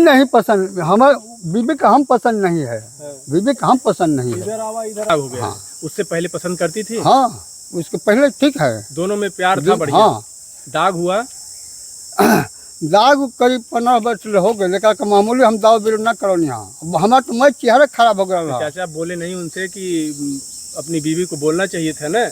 नहीं पसंद, हमारे बीबी का हम पसंद नहीं है, बीबी का हम पसंद नहीं है। इधर हो गया। हाँ। उससे पहले पसंद करती थी? हाँ, उसके पहले ठीक है, दोनों में प्यार था बढ़िया। हाँ। दाग हुआ? दाग करीब 15 वर्ष हो गए, लेकिन मामूली हम दाव बिल न करो यहाँ, हमारा तो मैं चेहरा खराब हो गया। चाचा आप बोले नहीं उनसे कि अपनी बीवी को बोलना चाहिए था ना,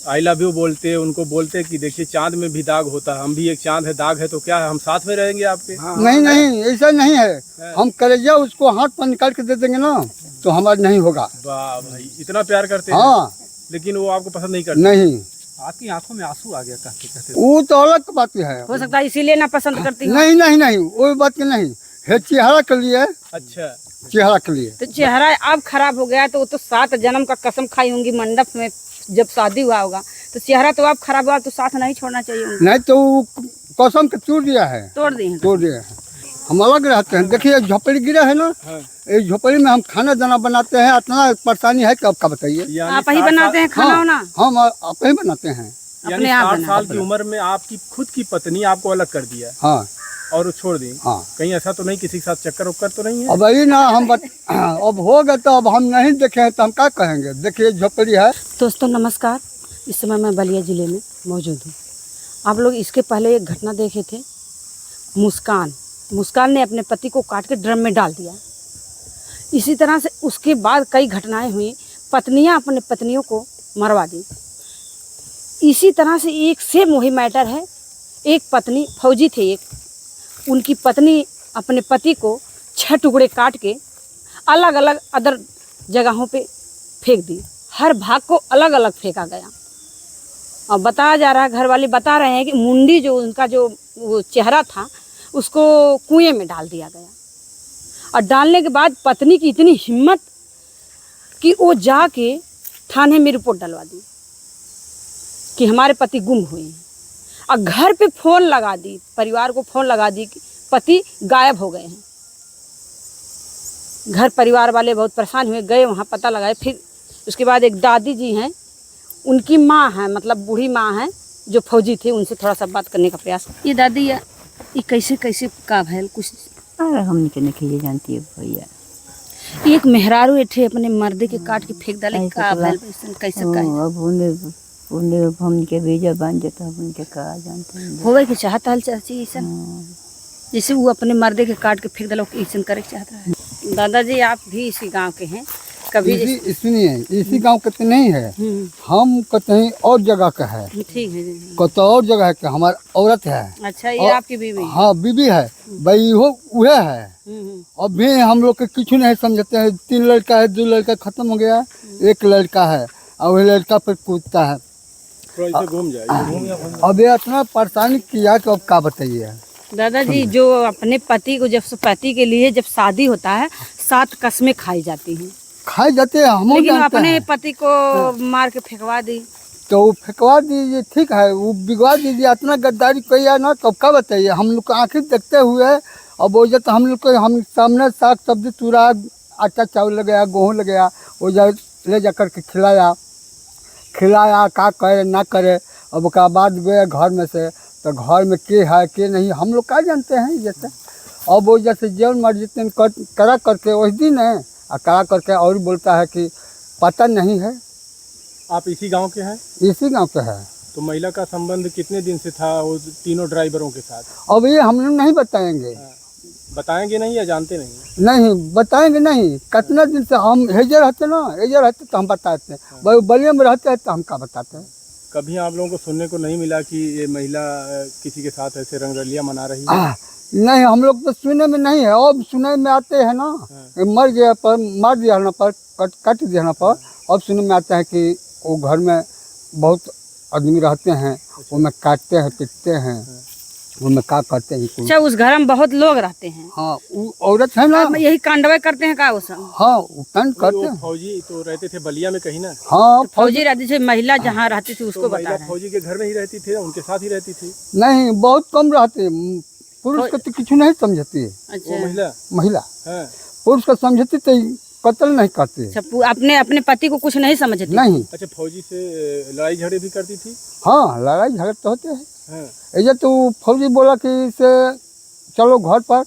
आई लव यू बोलते, उनको बोलते कि देखिए चांद में भी दाग होता है, हम भी एक चांद है, दाग है तो क्या है, हम साथ में रहेंगे आपके? नहीं नहीं, ऐसा नहीं है, हम कलेजा उसको हाथ पर निकाल के दे देंगे ना तो हमारा नहीं होगा। वाह भाई, इतना प्यार करते हैं। हाँ, लेकिन वो आपको पसंद नहीं करते? नहीं। आपकी आंखों में आंसू आ गया कहते कहते। वो तो अलग बात है, हो सकता है इसीलिए ना पसंद करती हूँ। नहीं नहीं नहीं, वो बात की नहीं है, चेहरा के लिए। अच्छा, चेहरा के लिए तो चेहरा अब खराब हो गया तो वो तो 7 जन्म का कसम खाई होंगी मंडप में जब शादी हुआ होगा, तो चेहरा तो अब खराब हुआ तो साथ नहीं छोड़ना चाहिए उनको। नहीं तो कसम के तोड़ दिया है, तोड़ दिए। तोड़ दिया है। हम अलग रहते हैं, देखिए झोपड़ी गिरा है ना, इस झोपड़ी में हम खाना दाना बनाते हैं, इतना परेशानी है कि आपका बताइए। आप ही बनाते हैं खाना वाना? हम आप ही बनाते हैं। यानी 60 साल की उम्र में आपकी खुद की पत्नी आपको अलग कर दिया? हाँ, और छोड़ दी? हाँ। कहीं ऐसा तो नहीं किसी के साथ चक्कर उक्कर तो नहीं है? अब वही ना हम अब हो गए तो अब हम नहीं देखे तो हम क्या कहेंगे। देखिए झोपड़ी है। दोस्तों नमस्कार, इस समय मैं बलिया जिले में मौजूद हूँ। आप लोग इसके पहले एक घटना देखे थे, मुस्कान ने अपने पति को काट के ड्रम में डाल दिया। इसी तरह से उसके बाद कई घटनाएं हुई, पत्नियां अपने पत्नियों को मरवा दी। इसी तरह से एक सेम वही मैटर है, एक पत्नी फौजी थे, एक उनकी पत्नी अपने पति को 6 टुकड़े काट के अलग अलग अदर जगहों पे फेंक दी। हर भाग को अलग अलग फेंका गया और बताया जा रहा है, घर वाले बता रहे हैं कि मुंडी जो उनका जो वो चेहरा था उसको कुएं में डाल दिया गया। और डालने के बाद पत्नी की इतनी हिम्मत कि वो जाके थाने में रिपोर्ट डलवा दी कि हमारे पति गुम हुए हैं। और घर पे फ़ोन लगा दी, परिवार को फ़ोन लगा दी कि पति गायब हो गए हैं। घर परिवार वाले बहुत परेशान हुए, गए वहाँ पता लगाए। फिर उसके बाद एक दादी जी हैं, उनकी माँ है, मतलब बूढ़ी माँ है जो फौजी थे, उनसे थोड़ा सा बात करने का प्रयास। ये दादी ये कैसे कैसे का भैल कुछ? अरे हम नहीं ये जानती है भैया। एक मेहरारू एठे अपने मर्दे के काट के फेंक डाले, का भैल कैसे का? अब उन्हें हम के भेजा बन जाता, अब उनके कहा जानते हैं होवे के चाहता है चाची ऐसा, जैसे वो अपने मर्दे के काट के फेंक डालो, ऐसा करे चाहता है। दादाजी आप भी इसी गांव के हैं? कभी सुनिए, इसी गांव के तो नहीं है, हम कहीं और जगह का है। ठीक है, कत और जगह है, हमारी औरत है। अच्छा, ये आपकी बीवी? हाँ, बीवी है भाई, वह है। अब भी हम लोग के कुछ नहीं समझते हैं। 3 लड़का है, 2 लड़का खत्म हो गया, 1 लड़का है और वह लड़का पर कूदता है। घूम जाए। अब ये इतना परेशानी किया कि अब क्या बताइए। दादाजी जो अपने पति को, जब पति के लिए जब शादी होता है 7 कस्में खाई जाती हैं, खाए जाते हैं, हम लेकिन अपने पति को मार के फेंकवा दी तो फेंकवा दीजिए, ठीक है, वो बिगवा दीजिए। इतना गद्दारी किया ना, कब का बताइए। हम लोग को आंखें देखते हुए अब वो तो हम लोग को, हम सामने साग सब्जी चूरा, आटा चावल लगाया, गेहूँ लगाया, वो ले जा करके खिलाया, क्या करे ना करे। अब उसका बाद गए घर में से, तो घर में के है के नहीं हम लोग क्या जानते हैं। जैसे अब वो जैसे जीवन मर्जी करा करके उस दिन है, करा करके और बोलता है कि पता नहीं है। आप इसी गांव के हैं? इसी गांव के है। तो महिला का संबंध कितने दिन से था वो तीनों ड्राइवरों के साथ? अब ये हम लोग नहीं बताएंगे। बताएंगे नहीं या जानते नहीं? नहीं बताएंगे नहीं। कितना दिन से हम हेजर रहते ना, हेजर रहते तो हम बताते हैं, बलिया में रहते हैं तो हम क्या बताते हैं। कभी आप लोगों को सुनने को नहीं मिला कि ये महिला किसी के साथ ऐसे रंगरलियां मना रही है? नहीं, हम लोग तो सुनने में नहीं है, अब सुनने में आते हैं ना। मर गया पर, मार दिया ना पर, कट दिया ना पर, अब सुनने में आता है कि वो घर में बहुत आदमी रहते हैं, वो में काटते हैं, पीटते हैं, वो में क्या करते हैं। अच्छा, उस घर में बहुत लोग रहते हैं? हाँ, वो औरत है ना, यही कांडवे करते हैं का वो सब? हाँ, वो कांड करते हैं। फौजी तो रहते थे बलिया में कहीं ना? हाँ, तो फौजी रहती थी, महिला जहाँ रहती थी उसको बता। फौजी के घर में ही रहती थी, उनके साथ ही रहती थी? नहीं, बहुत कम रहते, पुरुष को तो कुछ नहीं समझती है। अच्छा, महिला पुरुष को समझती तो कत्ल नहीं करती। अच्छा, अपने पति को कुछ नहीं समझती? नहीं। अच्छा, फौजी से लड़ाई झगड़े भी करती थी? हाँ, लड़ाई झगड़े तो होते हैं। ये तो फौजी बोला कि इसे चलो घर पर,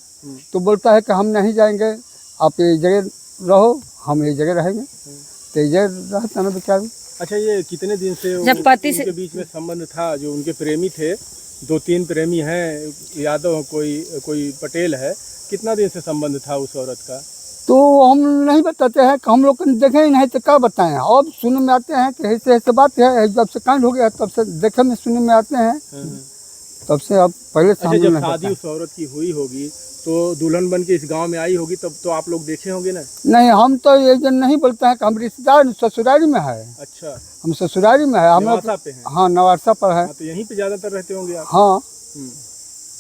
तो बोलता है कि हम नहीं जाएंगे, आप ये जगह रहो, हम ये जगह रहेंगे। तो ये जगह रहता ना बेचारी। अच्छा, ये कितने दिन से जब पति से उनके बीच में संबंध था? जो उनके प्रेमी थे, 2-3 प्रेमी हैं, यादव कोई पटेल है, कितना दिन से संबंध था उस औरत का? तो हम नहीं बताते हैं कि हम लोग देखे ही नहीं तो क्या बताएं। अब सुनने में आते हैं कि ऐसे बात है, जब से कांड हो गया तब से देखे में सुनने में आते हैं, तब से अब पहले से अच्छा, हम जब नहीं शादी बताएं। उस औरत की हुई होगी तो दुल्हन बन के इस गांव में आई होगी, तब तो आप लोग देखे होंगे ना? नहीं, हम तो ये जन नहीं बोलते हैं कि हम रिश्तेदार ससुरारी में है। अच्छा, हम ससुरारी में है, हम लोग। नवासा पे हैं? हाँ, नवासा पर है। हाँ, तो यहीं पे ज्यादातर रहते होंगे आप? हाँ।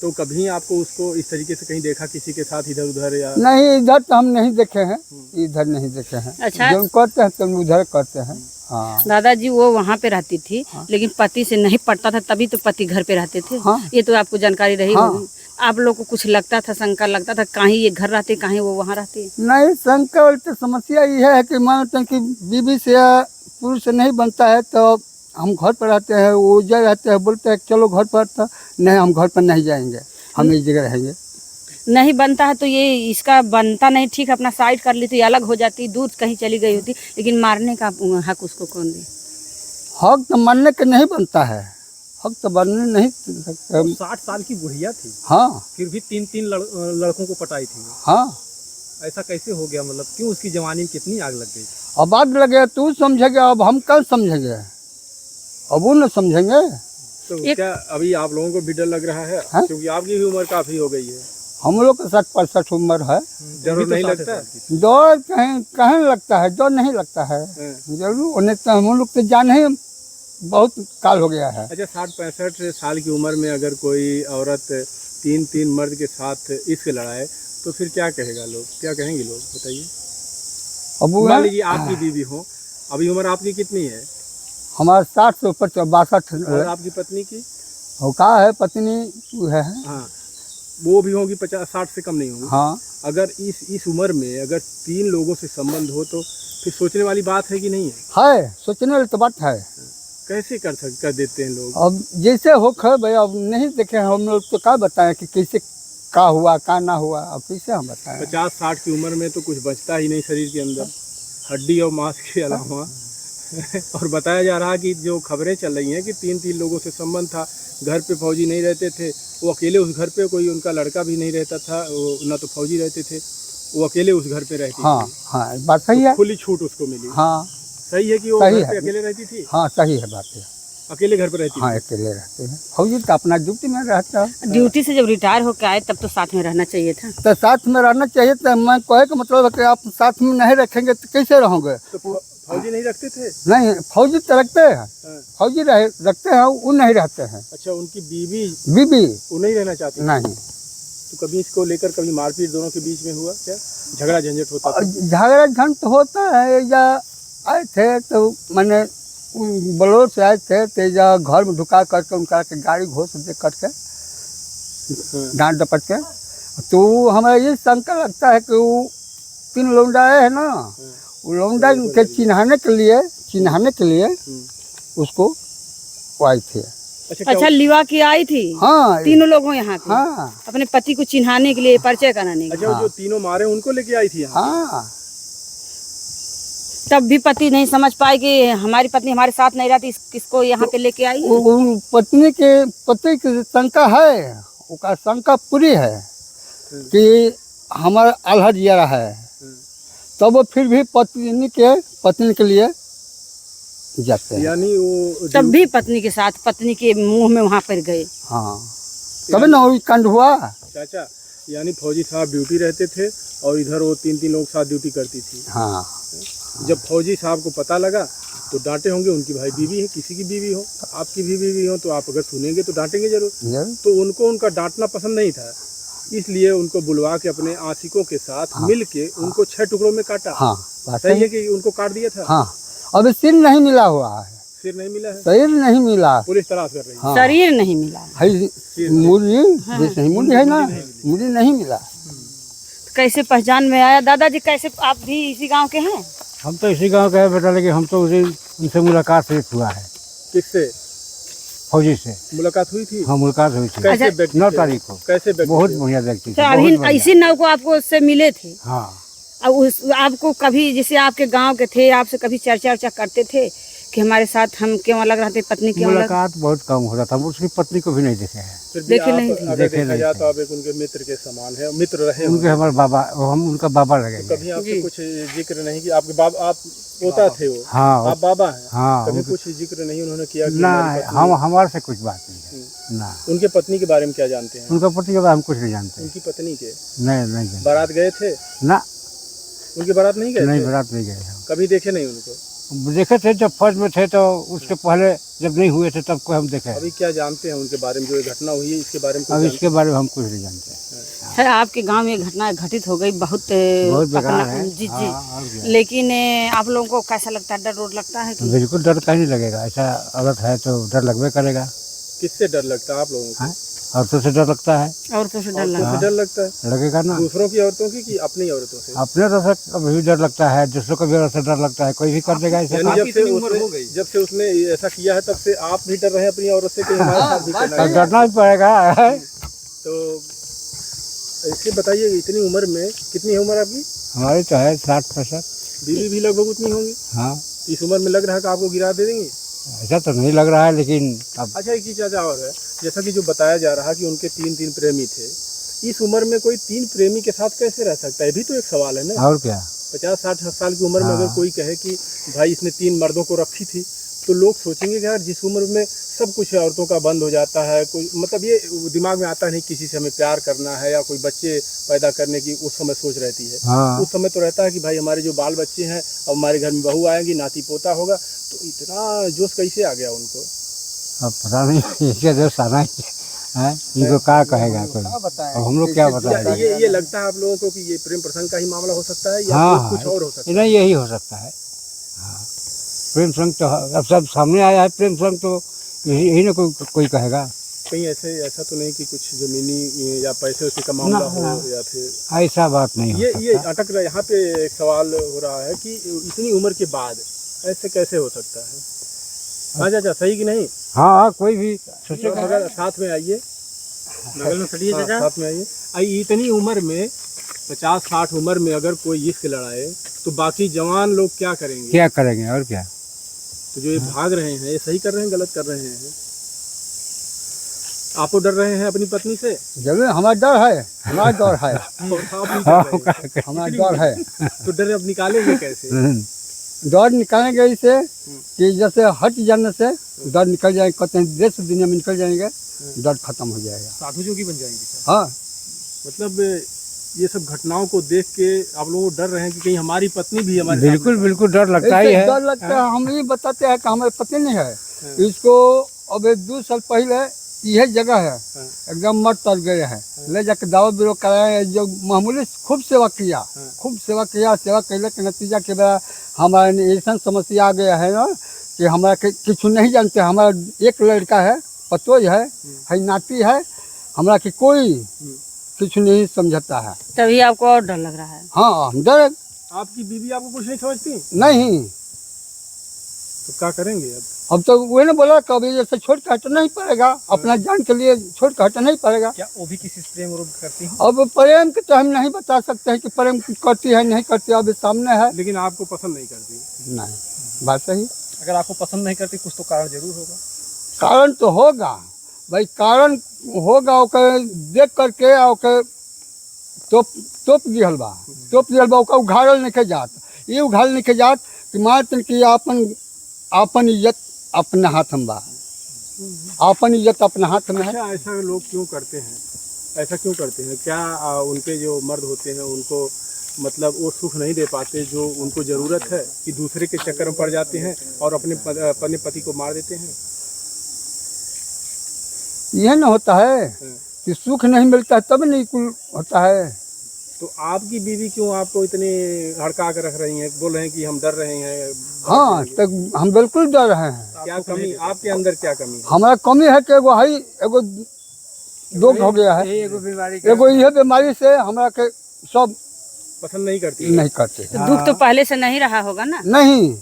तो कभी आपको उसको इस तरीके से कहीं देखा किसी के साथ इधर उधर या? नहीं, इधर तो हम नहीं देखे हैं, इधर नहीं देखे हैं। अच्छा। जो करते हैं तो उधर करते हैं। हाँ। दादाजी वो वहाँ पे रहती थी, लेकिन पति से नहीं पड़ता था, तभी तो पति घर पे रहते थे। हाँ। ये तो आपको जानकारी रही हाँ। होगी। आप लोग को कुछ लगता था, शंका लगता था, कहीं ये घर रहते, कहीं वो वहाँ रहते? नहीं, शंका तो समस्या ये है कि मानते हैं कि बीवी से या पुरुष से नहीं बनता है, तो हम घर पर रहते हैं, वो जगह रहते हैं, बोलते हैं चलो घर पर, तो नहीं, हम घर पर नहीं जाएंगे, हम इस जगह रहेंगे। नहीं बनता है तो ये इसका बनता नहीं, ठीक अपना साइड कर ली तो ये अलग हो जाती, दूर कहीं चली गई होती, लेकिन मारने का हक उसको कौन दे? हक तो मानने के नहीं बनता है, हक तो बनने नहीं सकते। 60 साल की बुढ़िया थी, हाँ। फिर भी 3-3 लड़कों को पटाई थी। हाँ। ऐसा कैसे हो गया? मतलब क्यों उसकी जवानी में कितनी आग लग गई? अब आग लगे तू समझेगा, अब हम कल समझेंगे, अब वो न समझेंगे। तो क्या अभी आप लोगों को भी डर लग रहा है? हाँ? क्योंकि आपकी भी उम्र काफी हो गई है। हम लोग का 60-65 उम्र है। डर नहीं लगता? डर कहीं लगता है, डर नहीं लगता है। जरूर उन्हें तो हम लोग तो जाने ही बहुत काल हो गया है। अच्छा, 60-65 साल की उम्र में अगर कोई औरत 3-3 मर्द के साथ इश्क लड़ाए तो फिर क्या कहेगा लोग, क्या कहेंगे लोग, बताइए? अब वो मान लीजिए आपकी बीवी हो, अभी उम्र आपकी कितनी है? हमारा 60 से ऊपर 62 और आपकी पत्नी की? हो का है, पत्नी वो है। हाँ, वो भी होगी 50-60 से कम नहीं होगी। हाँ। अगर इस उम्र में अगर 3 लोगों से संबंध हो तो फिर सोचने वाली बात है कि नहीं है? है, सोचने वाली तो बात है। कैसे कर देते हैं लोग? अब जैसे हो खैर भाई, अब नहीं देखे हम लोग तो क्या बताएं कि कैसे का हुआ का ना हुआ, अब कैसे हम बताएं। 50-60 की उम्र में तो कुछ बचता ही नहीं शरीर के अंदर, हड्डी और मांस के अलावा। और बताया जा रहा कि जो खबरें चल रही हैं कि 3-3 लोगों से संबंध था, घर पे फौजी नहीं रहते थे, वो अकेले उस घर पे, कोई उनका लड़का भी नहीं रहता था, वो ना तो फौजी रहते थे, वो अकेले उस घर पे रहती हाँ। थी। हाँ, बात सही है। खुली छूट उसको मिली। हाँ, सही है कि वो सही घर पे है। अकेले रहती थी? हाँ, सही है, बात है। अकेले घर पे रहती हाँ, थी? अकेले रहते हैं। फौजी तो अपना ड्यूटी में रहता है। ड्यूटी से जब रिटायर होकर आए तब तो साथ में रहना चाहिए था। तो साथ में रहना चाहिए। तो मैं कहे का मतलब है कि आप साथ में नहीं रखेंगे तो कैसे रहोगे? तो फौजी नहीं रखते थे? नहीं, फौजी तो रखते हैं, हाँ। फौजी रखते हैं, वो नहीं रहते हैं। अच्छा, उनकी बीवी बीबी वो नहीं रहना चाहती? नहीं। तो कभी इसको लेकर कभी मारपीट दोनों के बीच में हुआ क्या? झगड़ा झंझट होता था? झगड़ा झंझट होता है। या आए थे तो मैंने बलोर से आए थे, तो या घर में ढुका करके उनका के गाड़ी घोष दे करके डांट डपट के, तो हमें ये शंका लगता है कि वो 3 लौंडा आए हैं ना, वो लौंडा के चिन्हाने के लिए उसको वो आई थी। अच्छा, लिवा की आई थी? हाँ। 3 लोग हो यहाँ के? हाँ। अपने पति को चिन्हाने के लिए, परिचय कराने के लिए? अच्छा, जो 3 मारे उनको लेके आई थी यहाँ? हाँ। तब भी पति नहीं समझ पाए कि हमारी पत्नी हमारे साथ नहीं रहती, किसको यहाँ पे लेके आई है? पति की शंका है, उसका शंका पूरी है कि हमारा आल्हा जिया है, तब वो फिर भी पत्नी के लिए जाते हैं। यानी वो तब भी पत्नी के साथ, पत्नी के मुंह में वहाँ पर गए। हाँ, तभी ना वो कांड हुआ। चाचा, यानी फौजी साहब ड्यूटी रहते थे और इधर वो 3-3 लोग साथ ड्यूटी करती थी। हाँ। जब फौजी साहब को पता लगा तो डांटे होंगे, उनकी भाई बीवी है, किसी की बीवी हो, आपकी भी बीवी हो, तो आप अगर सुनेंगे तो डांटेंगे जरूर। तो उनको उनका डांटना पसंद नहीं था, इसलिए उनको बुलवा के अपने आशिकों के साथ मिल के उनको 6 टुकड़ों में काटा। हाँ, सही है कि उनको काट दिया था? हाँ। अभी सिर नहीं मिला हुआ है, सिर नहीं मिला है, शरीर नहीं मिला, पुलिस तलाश कर रही है। हाँ। शरीर नहीं मिला है, मुर्गी जैसे ही मुर्गी है ना, मुर्गी नहीं मिला। कैसे पहचान में आया? दादाजी कैसे, आप भी इसी गांव के हैं? हम तो इसी गांव के हैं बेटा, लेकिन हम तो उनसे मुलाकात सिर्फ हुआ है। किससे? फौजी से। मुलाकात हुई थी? हाँ, मुलाकात हुई थी। कैसे अच्छा, व्यक्ति 9 थे? तारीख को। कैसे व्यक्ति बहुत थे? बढ़िया व्यक्ति तो थे, अभी बहुत बढ़िया। इसी नव को आपको उससे मिले थे। हाँ, अब उस आपको कभी जैसे आपके गांव के थे, आपसे कभी चर्चा वर्चा करते थे कि हमारे साथ हम क्यों अलग रहते, पत्नी क्यों अलग? मुलाकात बहुत कम होता था, उसकी पत्नी को भी नहीं देखे हैं। फिर भी देखे आप नहीं थे। अगर देखे देखा नहीं जाए थे। तो आप एक उनके मित्र के समान है, मित्र रहे उनके होंगे। हमारे बाबा, हम उनका बाबा लगेंगे। कभी आपसे जी। कुछ जिक्र नहीं कि आपके बाबा, आप पोता थे वो, हाँ, आप बाबा हैं, हाँ, कभी उनके- कुछ जिक्र नहीं उन्होंने किया कि ना, हमारी पत्नी- हम हमारे से कुछ बात नहीं है ना। उनके पत्नी के बारे में क्या जानते हैं? उनका पति के बारे में हम कुछ नहीं जानते। उनकी पत्नी के नहीं जानते। बारात गए थे? ना, उनके बारात नहीं गए नहीं, थे? बारात नहीं गए हम। कभी देखे नहीं उनको? देखे थे जब फौज में थे, तो उसके पहले जब नहीं हुए थे तब को हम देखे। अभी क्या जानते हैं उनके बारे में, जो ये घटना हुई है इसके बारे में कुछ अब जानते इसके बारे में हम कुछ नहीं जानते। है आपके गांव में घटना घटित हो गई, बहुत बहुत बेकार अपना- है। जी जी। हाँ, और क्या। लेकिन आप लोगों को कैसा लगता है, डर रोड लगता है कि? बिल्कुल डर कहीं नहीं लगेगा, ऐसा औरत है तो डर लगबे करेगा। किससे डर लगता है आप लोगों को? हाँ? औरतों से डर लगता है, औरतों से डर औरतों लगता से डर लगता है? लगेगा ना। दूसरों की औरतों की कि अपनी औरतों से? अपने तो से कभी भी डर लगता है, दूसरों को भी औरत से डर लगता है, कोई भी कर देगा ऐसा। यानी जब से उसने ऐसा किया है तब से आप भी डर रहे हैं अपनी औरत से कि हमारे साथ भी करना अब है? डरना भी पड़ेगा। तो ऐसे बताइए, इतनी उम्र में, कितनी है उम्र आपकी? हमारी तो है 60-65। बीवी भी लगभग उतनी होंगी? हाँ, इस उम्र में लग रहा है कि आपको गिरा दे देंगे? ऐसा तो नहीं लग रहा है, लेकिन अब अच्छा, एक चीज और है, जैसा कि जो बताया जा रहा है कि उनके 3 प्रेमी थे, इस उम्र में कोई 3 प्रेमी के साथ कैसे रह सकता है? भी तो एक सवाल है ना। और क्या। 50-60 साल की उम्र में हाँ। अगर कोई कहे कि भाई इसने 3 मर्दों को रखी थी, तो लोग सोचेंगे कि यार जिस उम्र में सब कुछ औरतों का बंद हो जाता है, कोई मतलब ये दिमाग में आता नहीं किसी से हमें प्यार करना है या कोई बच्चे पैदा करने की उस समय सोच रहती है। हाँ, उस समय तो रहता है कि भाई हमारे जो बाल बच्चे हैं, अब हमारे घर में बहू आएगी, नाती पोता होगा, तो इतना जोश कैसे आ गया उनको? अब पता नहीं, इसका दोस्त आना ही है, इनको क्या कहेगा कोई। अब हम लोग क्या बताएंगे। ये लगता है आप लोगों को कि ये प्रेम प्रसंग का ही मामला हो सकता है या हाँ, कुछ और हो सकता है? नहीं, यही हो सकता है। हाँ, प्रेम संग तो अब सब सामने आया है, प्रेम संग तो यही ना कोई कहेगा। कहीं ऐसा तो नहीं कि कुछ जमीनी या पैसे वैसे का मामला हो या फिर ऐसा बात नहीं हो ये सकता। अटक रहा है। यहाँ पे एक सवाल हो रहा है कि इतनी उम्र के बाद ऐसे कैसे हो सकता है? हाँ चाचा, सही कि नहीं? हाँ, कोई भी सोचेगा। अगर साथ में आइए, बगल में खड़िए चाचा, साथ में आइए। इतनी उम्र में, 50-60 उम्र में अगर कोई इश्क लड़ाए तो बाकी जवान लोग क्या करेंगे? क्या करेंगे और क्या। तो जो ये भाग रहे हैं, ये सही कर रहे हैं, गलत कर रहे हैं? आपको डर रहे हैं अपनी पत्नी से? जरूर हमारा डर है, हमारा डर है, और आप भी डर रहे हैं। हमारा डर है। तो डर अब निकालेंगे कैसे? डर निकालेंगे इसे कि जैसे हट जाने से डर निकल जाएंगे, कहते हैं देश दुनिया में निकल जाएंगे, डर खत्म हो जाएगा। साधु जोगी बन जाएंगे? हाँ, मतलब ये सब घटनाओं को देख के आप लोग डर रहे हैं कि कहीं हमारी पत्नी भी हमारे साथ बिल्कुल बिल्कुल डर लगता ही इससे है। डर लगता है। हम ये बताते हैं कि हमारे पति नहीं है, इसको अब 2 साल पहले यह जगह है एकदम मर तर गए हैं, ले जाके दावा बिरो कराए, जो मामूली खूब सेवा किया, सेवा कैले के नतीजा के बाद हमारे ऐसा समस्या आ गया है ना कि हमारा कुछ नहीं जानते। हमारा एक लड़का है, पतोज है नाती है, हमारा कि कोई कुछ नहीं समझता है। तभी आपको और डर लग रहा है? हाँ, डर आपकी बीवी आपको कुछ नहीं समझती? नहीं। तो क्या करेंगे अब? तो वही ना बोला, कभी जैसे छोड़ के हटना नहीं पड़ेगा, अपना जान के लिए छोड़ के हटना नहीं पड़ेगा। क्या वो भी किसी से प्रेम रूप करती हैं? अब प्रेम के तो हम नहीं बता सकते हैं कि प्रेम करती है नहीं करती, अब सामने है। लेकिन आपको पसंद नहीं करती? नहीं, बात सही। अगर आपको पसंद नहीं करती, कुछ तो कारण जरूर होगा। कारण तो होगा भाई, कारण होगा, ओके देख करके ओके तोप दिहल बा, ओका उघाड़ल नहीं के जात। ये उघाड़ल नहीं के जात कि मात्र कि आपन इज्जत अपने हाथ में बा, आपन इज्जत अपने हाथ में है। अच्छा, ऐसा लोग क्यों करते हैं? ऐसा क्यों करते हैं? क्या उनके जो मर्द होते हैं उनको मतलब वो सुख नहीं दे पाते जो उनको ज़रूरत है, कि दूसरे के चक्कर में पड़ जाते हैं और अपने पति को मार देते हैं? यह न होता है कि सुख नहीं मिलता है तब नहीं कुल होता है। तो आपकी बीवी क्यों आपको इतने हड़का कर रख रही हैं, बोल रहे हैं कि हम डर रहे हैं? हाँ, तो हम बिल्कुल डर रहे हैं। क्या कमी आपके अंदर, क्या कमी है? हमारा कमी है कि एगो रोग हो गया है, एगो बीमारी एगो यह बीमारी से हमारा के सब पसंद नहीं करती? नहीं करते। तो दुख तो पहले से नहीं रहा होगा ना? नहीं,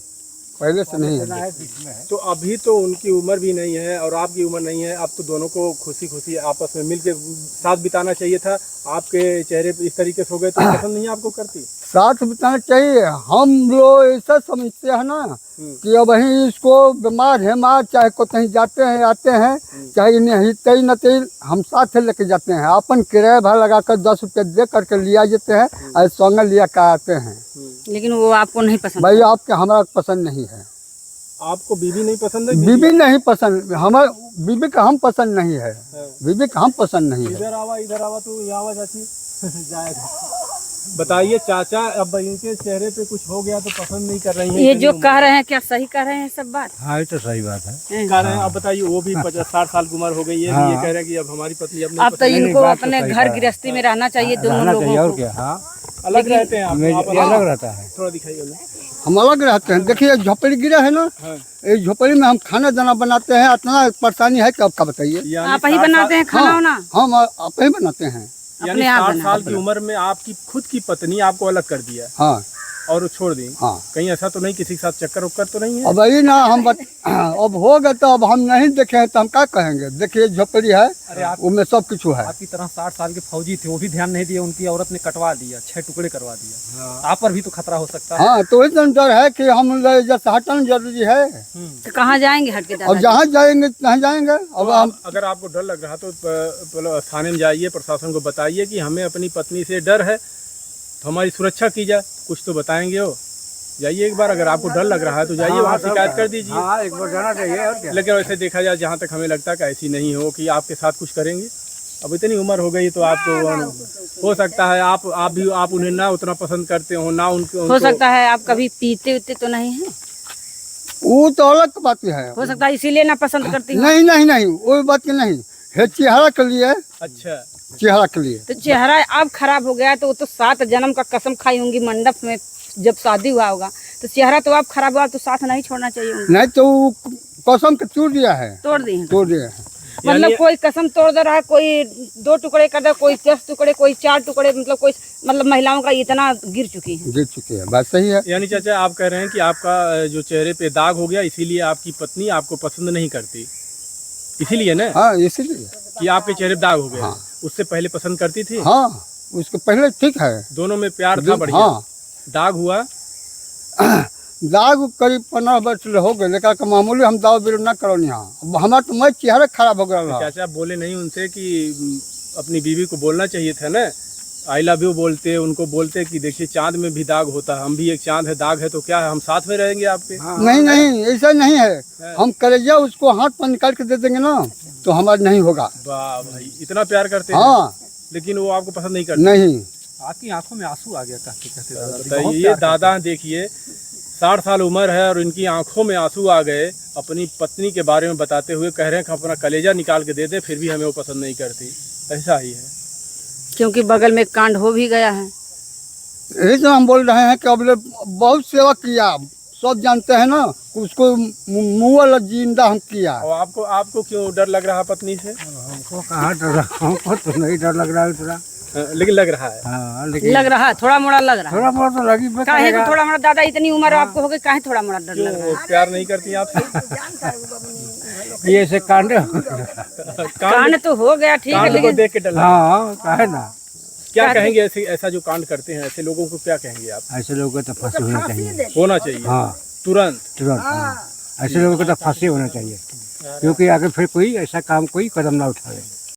पहले से नहीं है। तो अभी तो उनकी उम्र भी नहीं है और आपकी उम्र नहीं है, अब तो दोनों को खुशी खुशी आपस में मिल के साथ बिताना चाहिए था। आपके चेहरे पे इस तरीके से हो गए तो पसंद नहीं आपको करती? साथ बिताना चाहिए। हम लोग ऐसा समझते हैं ना कि अब वही इसको बीमार है मार, चाहे को कहीं जाते हैं आते हैं, चाहे नहीं तई न तई हम साथ लेके जाते हैं। अपन किराया भाड़ा लगा कर 10 रुपये दे करके लिया जाते हैं और संग लिया कर आते हैं। लेकिन वो आपको नहीं पसंद? भाई आपके हमारा पसंद नहीं है। आपको बीवी नहीं पसंद है? बीबी नहीं पसंद, हमारे बीबी का हम पसंद नहीं है। बीबी का हम पसंद नहीं है। इधर आवा तो यहाँ आवा चाची जाएगा। बताइए चाचा, अब इनके चेहरे पे कुछ हो गया तो पसंद नहीं कर रही हैं? ये जो कह रहे हैं क्या सही कह रहे हैं सब बात? हाँ ये तो सही बात है। कह रहे हैं। अब बताइए, वो भी 50-60 साल की उम्र हो गई है, हाँ। ये कह रहे हैं कि अब हमारी पत्नी अब अब तो नहीं, इनको बात तो अपने सही घर है। गृहस्थी में रहना चाहिए दोनों रहना चाहिए लोगों और को। क्या। हाँ अलग रहते हैं आप ये अलग रहता है। थोड़ा दिखाइए उन्हें। हम अलग रहते हैं। देखिए झोपड़ी गिरा है ना, हाँ। इस झोपड़ी में हम खाना दाना बनाते हैं। इतना परेशानी है कि आपका बताइए। यानी आप ही 60 बनाते हैं खाना हाँ, वाना? हम आप ही बनाते हैं। यानी अपने आप 60 बना। साल की उम्र में आपकी खुद की पत्नी आपको अलग कर दिया हाँ और वो छोड़ दी? हाँ। कहीं ऐसा तो नहीं किसी के साथ चक्कर उक्कर तो नहीं है? अब वही ना अब हो गया तो अब हम नहीं देखे हैं तो हम क्या कहेंगे। देखिए झोपड़ी है, उसमें सब कुछ है। आपकी तरह 60 साल के फौजी थे, वो भी ध्यान नहीं दिए, उनकी औरत ने कटवा दिया, 6 टुकड़े करवा दिया। आप पर भी तो खतरा हो सकता है। हाँ तो इतना डर है कि हम जैसे हटाना जरूरी है। तो कहाँ जाएंगे हट के अब दादा? जहाँ जाएंगे नहीं जाएंगे। अब हम अगर आपको डर लग रहा तो थाने में जाइए, प्रशासन को बताइए कि हमें अपनी पत्नी से डर है तो हमारी सुरक्षा की जाए, कुछ तो बताएंगे वो। जाइए एक बार, अगर आपको डर लग रहा है तो जाइए वहाँ शिकायत कर दीजिए। हाँ एक बार जाना चाहिए और क्या। लेकिन वैसे देखा जाए, जहाँ तक हमें लगता है कि ऐसी नहीं हो कि आपके साथ कुछ करेंगे। अब इतनी उम्र हो गई तो आपको हो सकता है आप उन्हें ना उतना पसंद करते हो, ना हो सकता है आप कभी पीते उते तो नहीं है? वो तो अलग बात है। हो सकता है इसीलिए ना पसंद करती हो। नहीं नहीं नहीं, वो बात की नहीं है। चेहरा के लिए, अच्छा चेहरा के लिए। तो चेहरा अब खराब हो गया तो वो तो 7 जन्म का कसम खाई होंगी मंडप में जब शादी हुआ होगा, तो चेहरा तो अब खराब हुआ तो साथ नहीं छोड़ना चाहिए उनको। नहीं तो वो कसम के तोड़ दिया है। तोड़ दिए हैं। तोड़ दिया है। मतलब कोई कसम तोड़ दे रहा है, कोई 2 टुकड़े कर दे, कोई 10 टुकड़े, कोई 4 टुकड़े, मतलब महिलाओं का इतना गिर चुकी है। गिर चुके हैं, बात सही है। यानी चाचा आप कह रहे हैं कि आपका जो चेहरे पे दाग हो गया इसीलिए आपकी पत्नी आपको पसंद नहीं करती, इसीलिए ना हाँ इसीलिए। कि आपके चेहरे पे दाग हो गया। हाँ। उससे पहले पसंद करती थी? हाँ उसके पहले ठीक है, दोनों में प्यार था बढ़िया। हाँ दाग हुआ? दाग करीब 15 वर्ष हो गए, लेकिन मामूली हम दाव बिल न करो यहाँ। हमारा तो मैं चेहरा खराब हो गया। चाचा बोले नहीं उनसे कि अपनी बीवी को बोलना चाहिए था ना, आई लव यू बोलते, उनको बोलते कि देखिए चांद में भी दाग होता है, हम भी एक चांद है, दाग है तो क्या है, हम साथ में रहेंगे आपके? नहीं नहीं ऐसा नहीं है। हम कलेजा उसको हाथ पर निकाल के दे देंगे ना तो हमारा नहीं होगा। वाह भाई, इतना प्यार करते हैं। हाँ लेकिन वो आपको पसंद नहीं करते? नहीं। आपकी आंखों में आंसू आ गया कहते कहते दादाजी। बताइए, बहुत ये प्यार दादा देखिए 60 साल उम्र है और इनकी आंखों में आंसू आ गए अपनी पत्नी के बारे में बताते हुए। कह रहे हैं कि अपना कलेजा निकाल के दे दे फिर भी हमें वो पसंद नहीं करती। ऐसा ही है, क्योंकि बगल में कांड हो भी गया है। यही तो हम बोल रहे हैं कि अब बहुत सेवा किया, सब जानते हैं ना, उसको मुँह वाला जिंदा हम किया। और आपको क्यों डर लग रहा पत्नी से? हमको कहाँ डर रहा, हमको तो नहीं डर लग रहा है उतना। लेकिन लग रहा है। हाँ लेकिन लग रहा है, थोड़ा मोड़ा लग रहा है। थोड़ा बहुत तो लगी पे काहे करेगा। को थोड़ा मोड़ा? दादा इतनी उम्र आपको हो गई, काहे थोड़ा मोड़ा डर लग रहा क्यों प्यार नहीं करती आपसे? ये ऐसे कांडे कांड तो हो गया ठीक है, कांड को लेकिन देख के डर लगा। हाँ काहे ना। क्या कहेंगे ऐसा जो कांड करते हैं ऐसे लोगों को, क्या कहेंगे आप? ऐसे लोगों को तो फांसी होना चाहिए। होना चाहिए हाँ तुरंत। तुरंत। हाँ ऐसे लोगों को तो फांसी होना चाहिए, क्योंकि आगे फिर कोई ऐसा काम कोई कदम ना उठावे।